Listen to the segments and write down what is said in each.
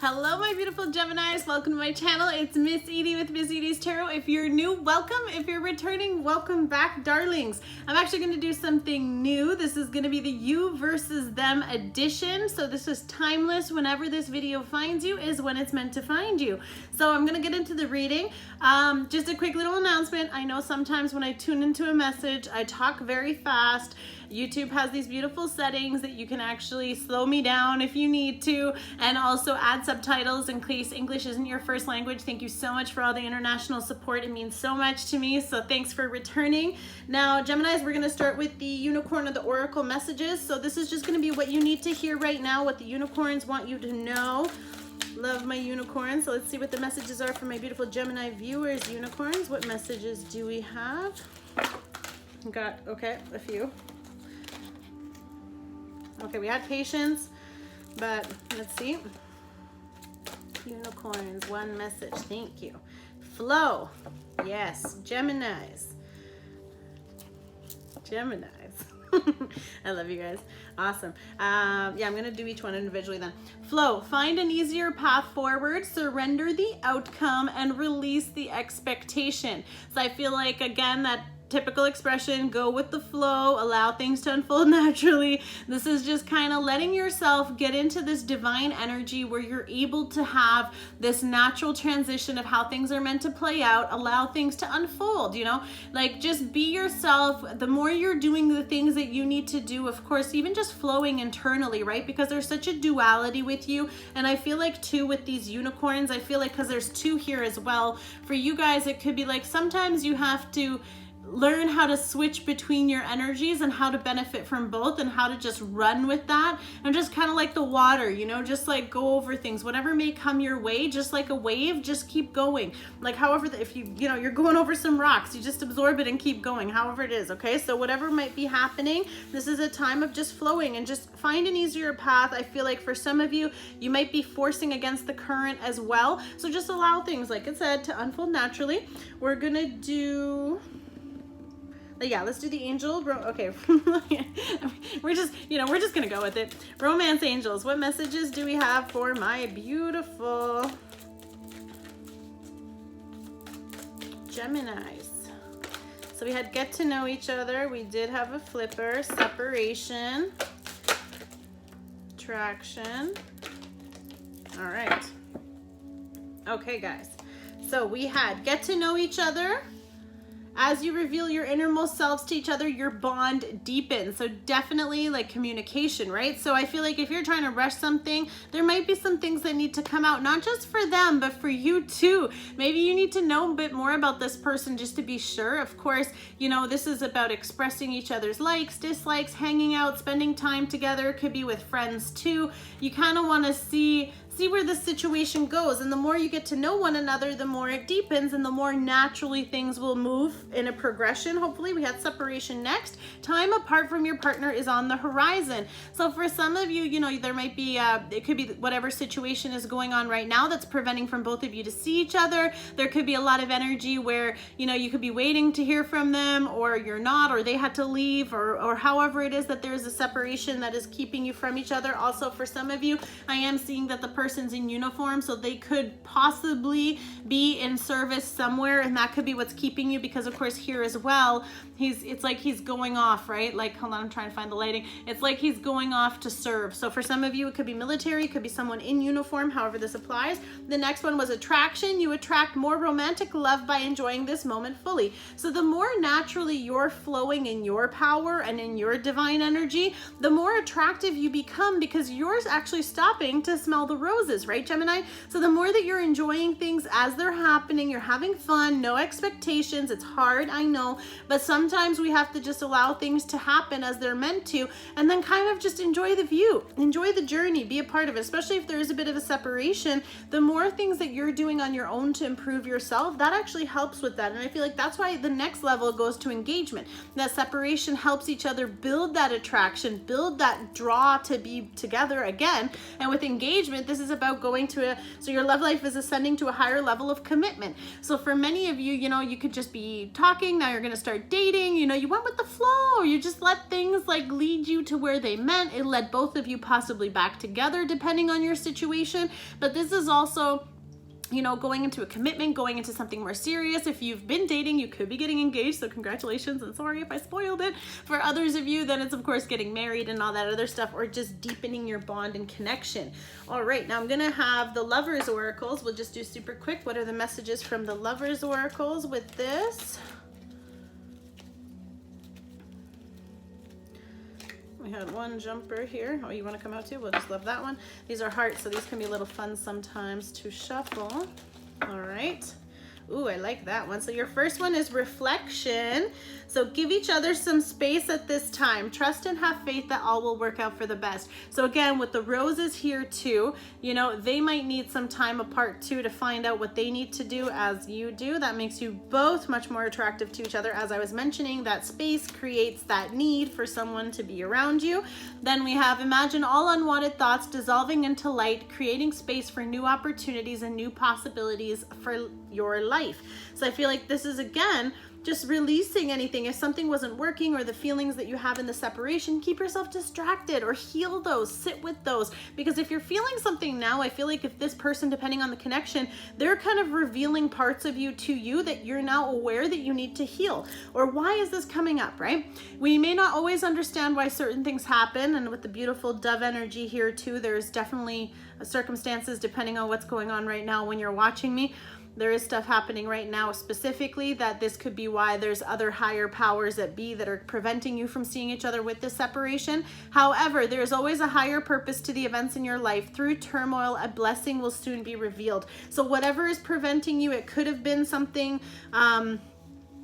Hello, my beautiful Geminis. Welcome to my channel. It's Miss Edie with Miss Edie's Tarot. If you're new, welcome. If you're returning, welcome back, darlings. I'm actually going to do something new. This is going to be the you versus them edition. So this is timeless. Whenever this video finds you is when it's meant to find you. So I'm going to get into the reading. Just a quick little announcement. I know sometimes when I tune into a message, I talk very fast. YouTube has these beautiful settings that you can actually slow me down if you need to, and also add subtitles in case English isn't your first language. Thank you so much for all the international support. It means so much to me, so thanks for returning. Now, Geminis, we're going to start with the unicorn of the oracle messages. So this is just going to be what you need to hear right now, what the unicorns want you to know. Love my unicorns. So let's see what the messages are for my beautiful Gemini viewers. Unicorns, what messages do we have? Got, okay, a few. Okay, we had patience, but let's see. Unicorns, one message. Thank you. Flow. Yes, Geminis. Geminis. I love you guys. Awesome. Yeah, I'm going to do each one individually then. Flow. Find an easier path forward. Surrender the outcome and release the expectation. So I feel like, again, that typical expression, go with the flow, allow things to unfold naturally. This is just kind of letting yourself get into this divine energy where you're able to have this natural transition of how things are meant to play out, allow things to unfold, you know, like just be yourself. The more you're doing the things that you need to do, of course, even just flowing internally, right? Because there's such a duality with you. And I feel like too with these unicorns, I feel like because there's two here as well, for you guys, it could be like sometimes you have to learn how to switch between your energies and how to benefit from both and how to just run with that and just kind of like the water, you know, just like go over things, whatever may come your way, just like a wave, just keep going. Like however, if you know, you're going over some rocks, you just absorb it and keep going, however it is. Okay, so whatever might be happening, this is a time of just flowing and just find an easier path. I feel like for some of you, you might be forcing against the current as well. So just allow things, like I said, to unfold naturally. We're gonna do, yeah, let's do the angel. Okay, we're just, you know, we're just gonna go with it. Romance angels, what messages do we have for my beautiful Geminis? So we had get to know each other. We did have a flipper, separation, attraction. All right. Okay, guys. So we had get to know each other. As you reveal your innermost selves to each other, your bond deepens. So definitely like communication, right? So I feel like if you're trying to rush something, there might be some things that need to come out, not just for them, but for you too. Maybe you need to know a bit more about this person just to be sure. Of course, you know, this is about expressing each other's likes, dislikes, hanging out, spending time together. It could be with friends too. You kind of want to see where the situation goes, and the more you get to know one another, the more it deepens and the more naturally things will move in a progression. Hopefully. We had separation next. Time apart from your partner is on the horizon. So for some of you, you know, there might be it could be whatever situation is going on right now that's preventing from both of you to see each other. There could be a lot of energy where, you know, you could be waiting to hear from them, or you're not, or they had to leave, or however it is that there's a separation that is keeping you from each other. Also for some of you, I am seeing that the person's in uniform, so they could possibly be in service somewhere, and that could be what's keeping you, because of course here as well, it's like he's going off, right? Like, hold on, I'm trying to find the lighting. It's like he's going off to serve. So for some of you, it could be military, it could be someone in uniform, however this applies. The next one was attraction. You attract more romantic love by enjoying this moment fully. So the more naturally you're flowing in your power and in your divine energy, the more attractive you become, because you're actually stopping to smell the roses, right, Gemini? So the more that you're enjoying things as they're happening, you're having fun, no expectations. It's hard, I know, but sometimes we have to just allow things to happen as they're meant to, and then kind of just enjoy the view, enjoy the journey, be a part of it. Especially if there is a bit of a separation, the more things that you're doing on your own to improve yourself, that actually helps with that. And I feel like that's why the next level goes to engagement. That separation helps each other build that attraction, build that draw to be together again. And with engagement, this is about going to so your love life is ascending to a higher level of commitment. So for many of you, you know, you could just be talking, now you're going to start dating, you know, you went with the flow, you just let things like lead you to where they meant. It led both of you possibly back together depending on your situation. But this is also, you know, going into a commitment, going into something more serious. If you've been dating, you could be getting engaged, so congratulations, and sorry if I spoiled it. For others of you, then it's of course getting married and all that other stuff, or just deepening your bond and connection. All right, now I'm gonna have the Lovers Oracles. We'll just do super quick. What are the messages from the Lovers Oracles with this? We had one jumper here. Oh, you want to come out too? We'll just love that one. These are hearts, so these can be a little fun sometimes to shuffle. All right. Ooh, I like that one. So your first one is reflection. So give each other some space at this time. Trust and have faith that all will work out for the best. So again, with the roses here too, you know, they might need some time apart too to find out what they need to do as you do. That makes you both much more attractive to each other. As I was mentioning, that space creates that need for someone to be around you. Then we have imagine all unwanted thoughts dissolving into light, creating space for new opportunities and new possibilities for your life. So I feel like this is, again, just releasing anything. If something wasn't working, or the feelings that you have in the separation, keep yourself distracted or heal those, sit with those. Because if you're feeling something now, I feel like if this person, depending on the connection, they're kind of revealing parts of you to you that you're now aware that you need to heal. Or why is this coming up, right? We may not always understand why certain things happen, and with the beautiful dove energy here too, there's definitely circumstances depending on what's going on right now when you're watching me. There is stuff happening right now specifically that this could be why there's other higher powers that be that are preventing you from seeing each other with this separation. However, there's always a higher purpose to the events in your life. Through turmoil, a blessing will soon be revealed. So whatever is preventing you, it could have been something,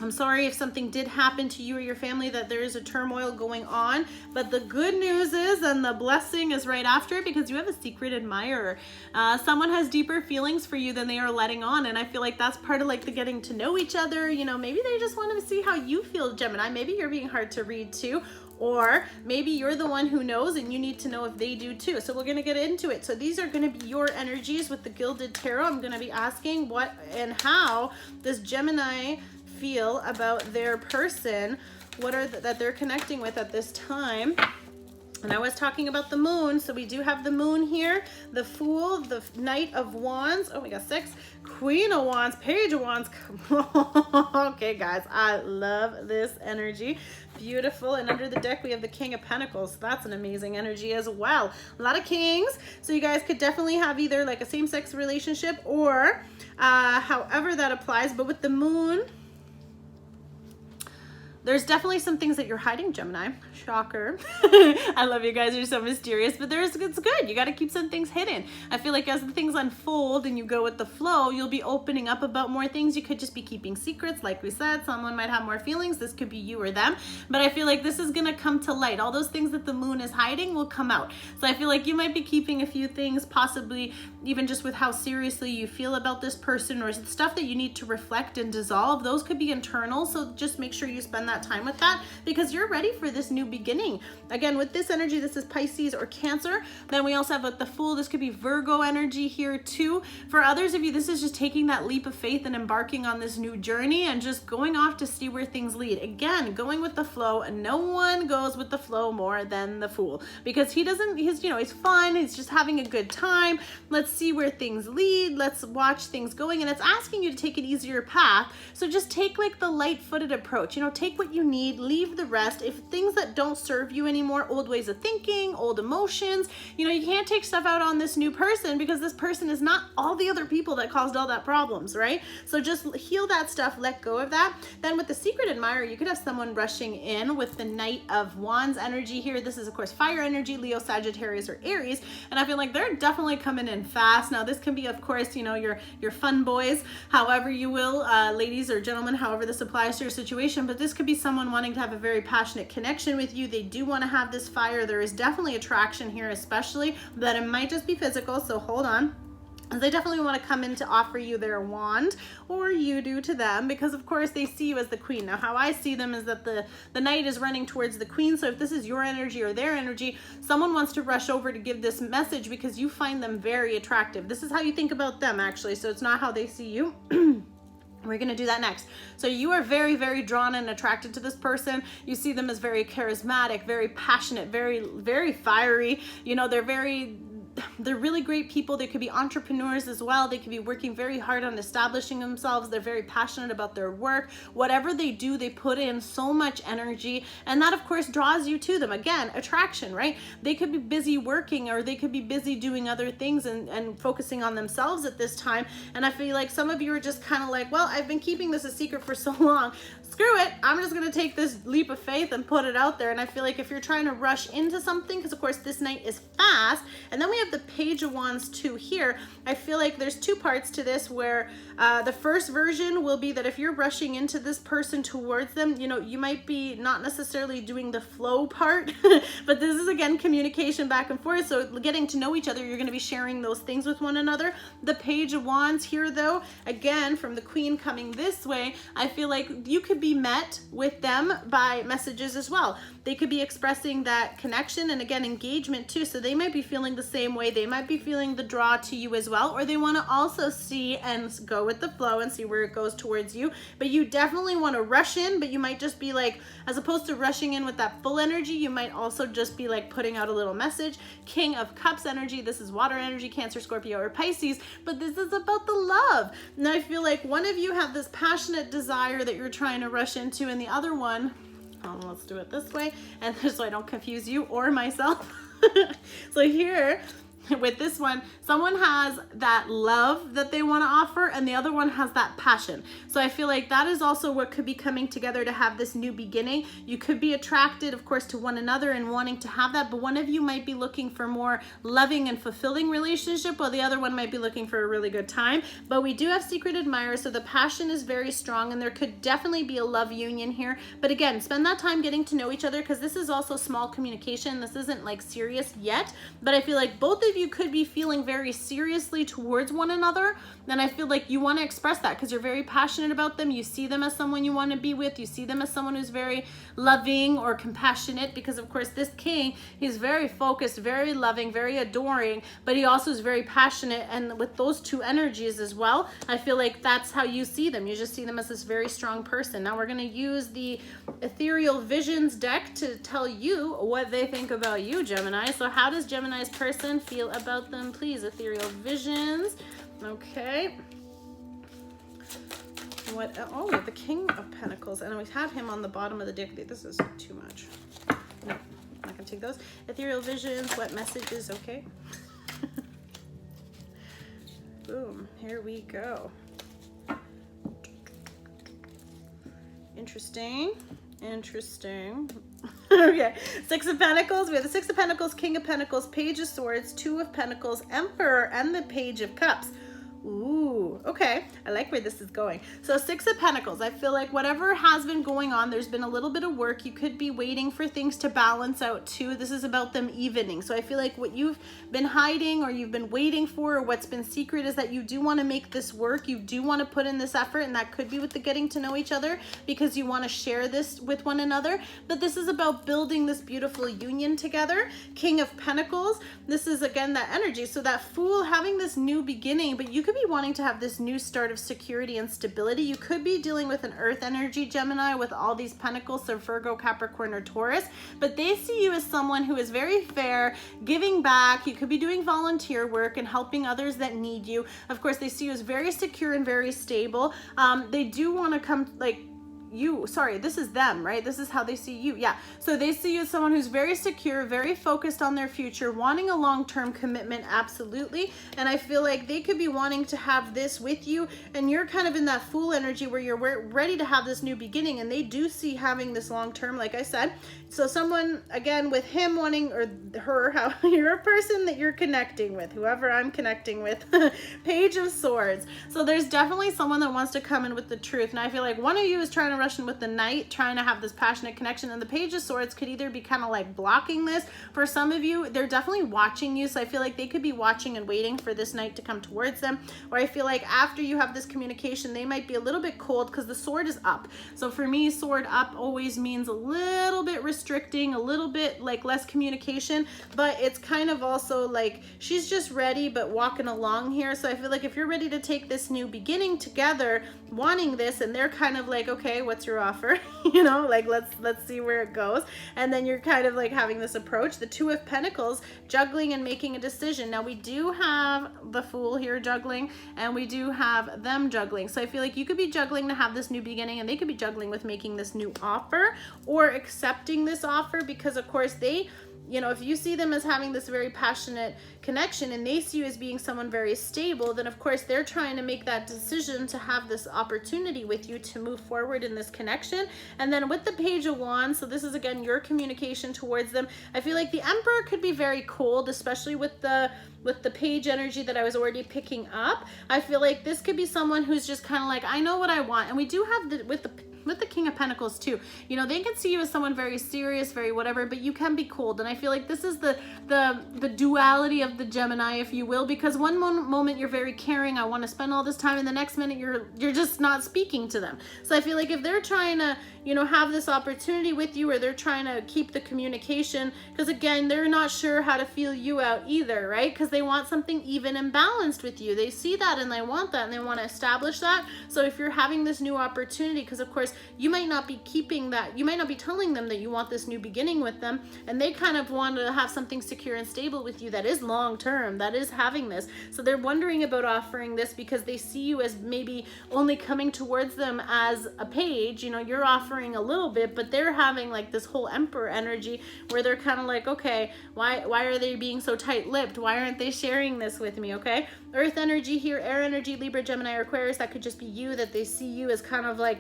I'm sorry if something did happen to you or your family, that there is a turmoil going on, but the good news is, and the blessing is right after it, because you have a secret admirer. Someone has deeper feelings for you than they are letting on, and I feel like that's part of like the getting to know each other. You know, maybe they just want to see how you feel, Gemini. Maybe you're being hard to read too, or maybe you're the one who knows and you need to know if they do too. So we're going to get into it. So these are going to be your energies with the Gilded Tarot. I'm going to be asking what and how does Gemini feel about their person, what are that they're connecting with at this time. And I was talking about the moon, so we do have the moon here, the Fool, the Knight of Wands, oh we got 6, Queen of Wands, Page of Wands. Come on. Okay guys, I love this energy. Beautiful. And under the deck we have the King of Pentacles. That's an amazing energy as well. A lot of kings, so you guys could definitely have either like a same-sex relationship or however that applies. But with the moon, there's definitely some things that you're hiding, Gemini. Shocker. I love you guys. You're so mysterious, but it's good. You got to keep some things hidden. I feel like as the things unfold and you go with the flow, you'll be opening up about more things. You could just be keeping secrets. Like we said, someone might have more feelings. This could be you or them, but I feel like this is going to come to light. All those things that the moon is hiding will come out. So I feel like you might be keeping a few things, possibly even just with how seriously you feel about this person, or stuff that you need to reflect and dissolve. Those could be internal. So just make sure you spend that time with that, because you're ready for this new beginning. Again, with this energy, this is Pisces or Cancer. Then we also have with the Fool, this could be Virgo energy here too. For others of you, this is just taking that leap of faith and embarking on this new journey and just going off to see where things lead. Again, going with the flow, and no one goes with the flow more than the Fool, because he's fun, he's just having a good time. Let's see where things lead, let's watch things going, and it's asking you to take an easier path. So just take like the light-footed approach, take what you need, leave the rest. If things that don't serve you anymore, old ways of thinking, old emotions, you can't take stuff out on this new person, because this person is not all the other people that caused all that problems, right? So just heal that stuff, let go of that. Then with the Secret Admirer, you could have someone rushing in with the Knight of Wands energy here. This is of course fire energy, Leo, Sagittarius, or Aries, and I feel like they're definitely coming in fast. Now this can be of course your fun boys, however you will, ladies or gentlemen, however this applies to your situation, but this could be someone wanting to have a very passionate connection with you. They do want to have this fire. There is definitely attraction here, especially that it might just be physical, so hold on. They definitely want to come in to offer you their wand, or you do to them, because of course they see you as the queen. Now how I see them is that the knight is running towards the queen. So if this is your energy or their energy, someone wants to rush over to give this message because you find them very attractive. This is how you think about them, actually. So it's not how they see you. We're going to do that next. So you are very, very drawn and attracted to this person. You see them as very charismatic, very passionate, very, very fiery. You know, they're really great people. They could be entrepreneurs as well. They could be working very hard on establishing themselves. They're very passionate about their work. Whatever they do, they put in so much energy, and that of course draws you to them. Again, attraction, right? They could be busy working, or they could be busy doing other things and focusing on themselves at this time. And I feel like some of you are just kind of like, well, I've been keeping this a secret for so long. Screw it. I'm just going to take this leap of faith and put it out there. And I feel like if you're trying to rush into something, because of course this knight is fast, and then we have the Page of Wands too here. I feel like there's two parts to this, where the first version will be that if you're rushing into this person towards them, you know, you might be not necessarily doing the flow part, but this is again communication back and forth. So getting to know each other, you're going to be sharing those things with one another. The Page of Wands here though, again from the Queen coming this way, I feel like you could be met with them by messages as well. They could be expressing that connection and again engagement too. So they might be feeling the same way. They might be feeling the draw to you as well, or they want to also see and go with the flow and see where it goes towards you. But you definitely want to rush in, but you might just be like, as opposed to rushing in with that full energy, you might also just be like putting out a little message. King of Cups energy. This is water energy, Cancer, Scorpio, or Pisces, but this is about the love. And I feel like one of you have this passionate desire that you're trying to rush into, and the other one, let's do it this way, and so I don't confuse you or myself. So here, with this one, someone has that love that they want to offer, and the other one has that passion. So I feel like that is also what could be coming together to have this new beginning. You could be attracted, of course, to one another and wanting to have that, but one of you might be looking for more loving and fulfilling relationship, while the other one might be looking for a really good time. But we do have secret admirers, so the passion is very strong, and there could definitely be a love union here. But again, spend that time getting to know each other, because this is also small communication. This isn't like serious yet, but I feel like both of you could be feeling very seriously towards one another. Then I feel like you want to express that because you're very passionate about them. You see them as someone you want to be with. You see them as someone who's very loving or compassionate, because of course this king, he's very focused, very loving, very adoring, but he also is very passionate. And with those two energies as well, I feel like that's how you see them. You just see them as this very strong person. Now we're going to use the Ethereal Visions deck to tell you what they think about you, Gemini. So how does Gemini's person feel about them, please? Ethereal Visions. Okay. What? Oh, we have the King of Pentacles, and we have him on the bottom of the deck. This is too much. No, I'm not gonna take those. Ethereal Visions. What messages? Okay. Boom. Here we go. Interesting. Interesting. Okay, Six of Pentacles. We have the Six of Pentacles, King of Pentacles, Page of Swords, Two of Pentacles, Emperor, and the Page of Cups. Ooh, okay. I like where this is going. So Six of Pentacles, I feel like whatever has been going on, there's been a little bit of work. You could be waiting for things to balance out too. This is about them evening. So I feel like what you've been hiding or you've been waiting for, or what's been secret, is that you do want to make this work. You do want to put in this effort, and that could be with the getting to know each other, because you want to share this with one another. But this is about building this beautiful union together. King of Pentacles, this is again that energy. So that Fool, having this new beginning, but you could be wanting to have this new start of security and stability. You could be dealing with an earth energy, Gemini, with all these pentacles, so Virgo, Capricorn, or Taurus, but they see you as someone who is very fair, giving back. You could be doing volunteer work and helping others that need you. Of course, they see you as very secure and very stable. They do want to come, like, you, sorry, this is them, right? This is how they see you. Yeah. So they see you as someone who's very secure, very focused on their future, wanting a long-term commitment. Absolutely. And I feel like they could be wanting to have this with you, and you're kind of in that Fool energy where you're ready to have this new beginning, and they do see having this long-term, like I said. So someone, again, with him wanting, or her, how you're a person that you're connecting with, whoever I'm connecting with. Page of Swords. So there's definitely someone that wants to come in with the truth. And I feel like one of you is trying to Russian with the Knight, trying to have this passionate connection. And the Page of Swords could either be kind of like blocking this. For some of you, they're definitely watching you. So I feel like they could be watching and waiting for this Knight to come towards them. Or I feel like after you have this communication, they might be a little bit cold because the sword is up. So for me, sword up always means a little bit restricting, a little bit like less communication, but it's kind of also like she's just ready but walking along here. So I feel like if you're ready to take this new beginning together, wanting this, and they're kind of like, okay, what's your offer? You know, like let's see where it goes. And then you're kind of like having this approach. The Two of Pentacles, juggling and making a decision. Now we do have the Fool here juggling, and we do have them juggling. So I feel like you could be juggling to have this new beginning, and they could be juggling with making this new offer or accepting this offer, because of course they, you know, if you see them as having this very passionate connection and they see you as being someone very stable, then of course they're trying to make that decision to have this opportunity with you to move forward in this connection. And then with the Page of Wands, so this is again your communication towards them. I feel like the Emperor could be very cold, especially with the Page energy that I was already picking up. I feel like this could be someone who's just kind of like, I know what I want. And we do have with the King of Pentacles too, you know, they can see you as someone very serious, very whatever, but you can be cold. And I feel like this is the duality of the Gemini, if you will, because one moment you're very caring, I want to spend all this time, and the next minute you're just not speaking to them. So I feel like if they're trying to, you know, have this opportunity with you, or they're trying to keep the communication, because again, they're not sure how to feel you out either, right? Because they want something even and balanced with you. They see that and they want that and they want to establish that. So if you're having this new opportunity, because of course you might not be keeping that, you might not be telling them that you want this new beginning with them, and they kind of want to have something secure and stable with you that is long term, that is having this. So they're wondering about offering this because they see you as maybe only coming towards them as a page. You know, you're offering a little bit, but they're having like this whole Emperor energy where they're kind of like, okay, why are they being so tight-lipped? Why aren't they sharing this with me? Okay, Earth energy here, air energy, Libra, Gemini, or Aquarius. That could just be you, that they see you as kind of like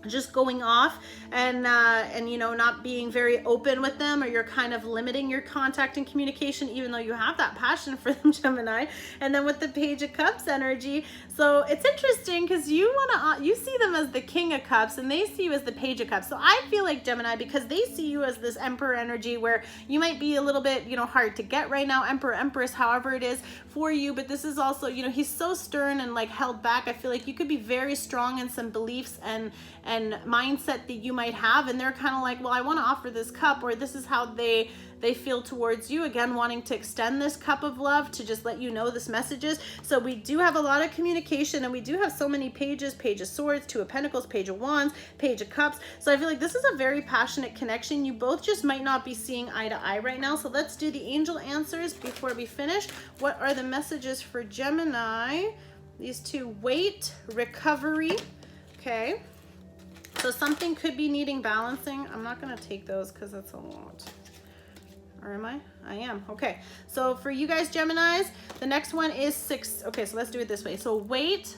just going off and you know, not being very open with them, or you're kind of limiting your contact and communication even though you have that passion for them, Gemini. And then with the Page of Cups energy, so it's interesting because you see them as the King of Cups and they see you as the Page of Cups. So I feel like Gemini, because they see you as this Emperor energy where you might be a little bit, you know, hard to get right now, Emperor, Empress, however it is for you, but this is also, you know, he's so stern and like held back. I feel like you could be very strong in some beliefs and mindset that you might have, and they're kind of like, well, I want to offer this cup, or this is how they feel towards you, again wanting to extend this cup of love to just let you know this messages. So we do have a lot of communication, and we do have so many pages: Page of Swords, Two of Pentacles, Page of Wands, Page of Cups. So I feel like this is a very passionate connection. You both just might not be seeing eye to eye right now. So let's do the angel answers before we finish. What are the messages for Gemini? These two: wait, recovery. Okay, so something could be needing balancing. I'm not going to take those because that's a lot. Or am I? I am. Okay. So for you guys, Geminis, the next one is 6. Okay, so let's do it this way. So wait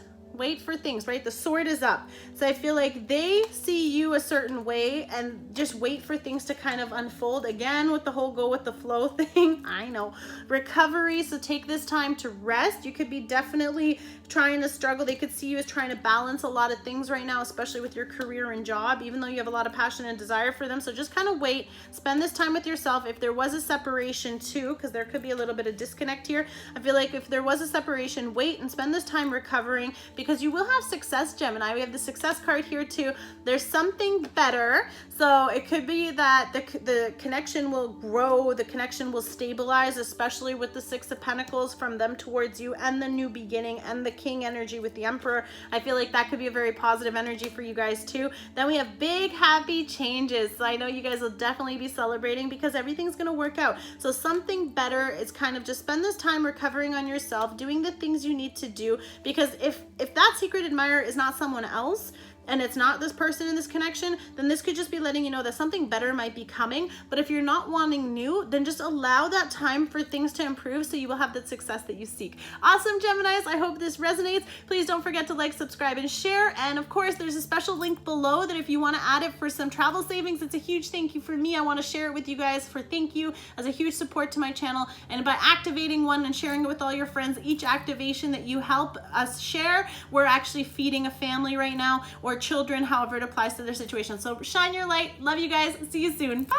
for things, right? The sword is up. So I feel like they see you a certain way and just wait for things to kind of unfold. Again, with the whole go with the flow thing. I know. Recovery. So take this time to rest. You could be definitely trying to struggle. They could see you as trying to balance a lot of things right now, especially with your career and job, even though you have a lot of passion and desire for them. So just kind of wait, spend this time with yourself. If there was a separation too, because there could be a little bit of disconnect here, I feel like if there was a separation, wait and spend this time recovering, because you will have success, Gemini. We have the success card here too. There's something better. So it could be that the connection will grow, the connection will stabilize, especially with the 6 of Pentacles from them towards you, and the new beginning, and the King energy with the Emperor. I feel like that could be a very positive energy for you guys too. Then we have big happy changes. So I know you guys will definitely be celebrating because everything's going to work out. So something better is kind of just spend this time recovering on yourself, doing the things you need to do, because if that secret admirer is not someone else, and it's not this person in this connection, then this could just be letting you know that something better might be coming. But if you're not wanting new, then just allow that time for things to improve so you will have the success that you seek. Awesome, Geminis. I hope this resonates. Please don't forget to like, subscribe, and share. And of course, there's a special link below that if you want to add it for some travel savings, it's a huge thank you for me. I want to share it with you guys for thank you as a huge support to my channel. And by activating one and sharing it with all your friends, each activation that you help us share, we're actually feeding a family right now, or or children, however it applies to their situation. So shine your light. Love you guys. See you soon. Bye.